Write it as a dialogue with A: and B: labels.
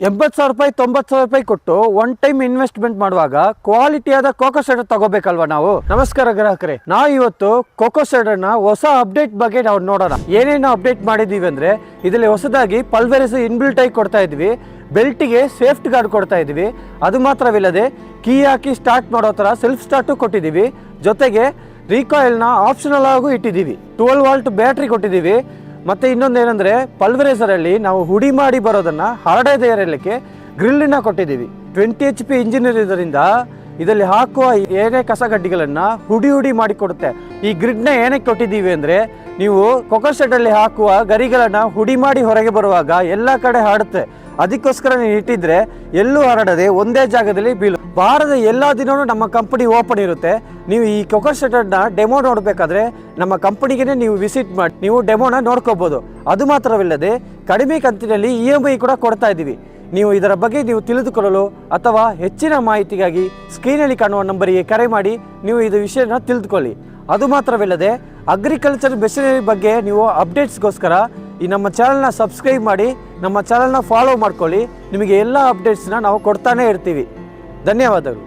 A: 80,000 ರೂಪಾಯಿ 90,000 ರೂಪಾಯಿ ಕೊಟ್ಟು ಒನ್ ಟೈಮ್ ಇನ್ವೆಸ್ಟ್ಮೆಂಟ್ ಮಾಡುವಾಗ ಕ್ವಾಲಿಟಿಯಾದ ಕೋಕೋ ಶೆಡರ್ ತಗೋಬೇಕಲ್ವಾ ನಾವು. ನಮಸ್ಕಾರ ಗ್ರಾಹಕರೇ, ನಾವು ಇವತ್ತು ಕೋಕೋ ಶೆಡರ್ ನ ಹೊಸ ಅಪ್ಡೇಟ್ ಬಗ್ಗೆ ನಾವು ನೋಡೋಣ. ಏನೇನು ಅಪ್ಡೇಟ್ ಮಾಡಿದೀವಿ ಅಂದ್ರೆ ಇದರಲ್ಲಿ ಹೊಸದಾಗಿ ಪಲ್ವರೈಸ್ ಇನ್ಬಿಲ್ಟ್ ಆಗಿ ಕೊಡ್ತಾ ಇದ್ವಿ, ಬೆಲ್ಟಿಗೆ ಸೇಫ್ಟಿ ಗಾರ್ಡ್ ಕೊಡ್ತಾ ಇದ್ವಿ. ಅದು ಮಾತ್ರವಿಲ್ಲದೆ ಕೀ ಹಾಕಿ ಸ್ಟಾರ್ಟ್ ಮಾಡೋ ತರ ಸೆಲ್ಫ್ ಸ್ಟಾರ್ಟು ಕೊಟ್ಟಿದ್ದೀವಿ. ಜೊತೆಗೆ ರೀಕಾಯಿಲ್ನ ಆಪ್ಷನಲ್ ಆಗೂ ಇಟ್ಟಿದ್ದೀವಿ. 12 ವೋಲ್ಟ್ ಬ್ಯಾಟ್ರಿ ಕೊಟ್ಟಿದ್ದೀವಿ. ಮತ್ತೆ ಇನ್ನೊಂದು ಏನಂದ್ರೆ ಪಲ್ವರೈಸರ್ ಅಲ್ಲಿ ನಾವು ಹುಡಿ ಮಾಡಿ ಬರೋದನ್ನ ಹರಡದೇ ಇರಲಿಕ್ಕೆ ಗ್ರಿಲ್ನ ಕೊಟ್ಟಿದ್ದೀವಿ. 20 HP ಇಂಜಿನ್ ಇರೋದ್ರಿಂದ ಇದರಲ್ಲಿ ಹಾಕುವ ಏನೇ ಕಸಗಡ್ಡಿಗಳನ್ನ ಹುಡಿ ಮಾಡಿ ಕೊಡುತ್ತೆ. ಈ ಗ್ರಿಡ್ನ ಏನಕ್ಕೆ ಕೊಟ್ಟಿದ್ದೀವಿ ಅಂದ್ರೆ ನೀವು ಕೋಕೋ ಶೆಡ್ ಹಾಕುವ ಗರಿಗಳನ್ನ ಹುಡಿ ಮಾಡಿ ಹೊರಗೆ ಬರುವಾಗ ಎಲ್ಲ ಕಡೆ ಹರಡುತ್ತೆ. ಅದಕ್ಕೋಸ್ಕರ ನೀವು ಇಟ್ಟಿದ್ರೆ ಎಲ್ಲೂ ಹರಡದೆ ಒಂದೇ ಜಾಗದಲ್ಲಿ ಬೀಳು. ವಾರದ ಎಲ್ಲ ದಿನವೂ ನಮ್ಮ ಕಂಪನಿ ಓಪನ್ ಇರುತ್ತೆ. ನೀವು ಈ ಕೋಕೋ ಶೆಡ್ನ ಡೆಮೋ ನೋಡಬೇಕಾದ್ರೆ ನಮ್ಮ ಕಂಪನಿಗೆ ನೀವು ವಿಸಿಟ್ ಮಾಡಿ ನೀವು ಡೆಮೋನ ನೋಡ್ಕೋಬಹುದು. ಅದು ಮಾತ್ರವಿಲ್ಲದೆ ಕಡಿಮೆ ಕಂತಿನಲ್ಲಿ EMI ಕೂಡ ಕೊಡ್ತಾ ಇದ್ದೀವಿ. ನೀವು ಇದರ ಬಗ್ಗೆ ನೀವು ತಿಳಿದುಕೊಳ್ಳಲು ಅಥವಾ ಹೆಚ್ಚಿನ ಮಾಹಿತಿಗಾಗಿ ಸ್ಕ್ರೀನಲ್ಲಿ ಕಾಣುವ ನಂಬರಿಗೆ ಕರೆ ಮಾಡಿ ನೀವು ಇದು ವಿಷಯನ ತಿಳಿದುಕೊಳ್ಳಿ. ಅದು ಮಾತ್ರವಿಲ್ಲದೆ ಅಗ್ರಿಕಲ್ಚರ್ ಮೆಷಿನರಿ ಬಗ್ಗೆ ನೀವು ಅಪ್ಡೇಟ್ಸ್ಗೋಸ್ಕರ ಈ ನಮ್ಮ ಚಾನಲ್ನ ಸಬ್ಸ್ಕ್ರೈಬ್ ಮಾಡಿ ನಮ್ಮ ಚಾನಲ್ನ ಫಾಲೋ ಮಾಡ್ಕೊಳ್ಳಿ. ನಿಮಗೆ ಎಲ್ಲ ಅಪ್ಡೇಟ್ಸ್ನ ನಾವು ಕೊಡ್ತಾನೆ ಇರ್ತೀವಿ. ಧನ್ಯವಾದಗಳು.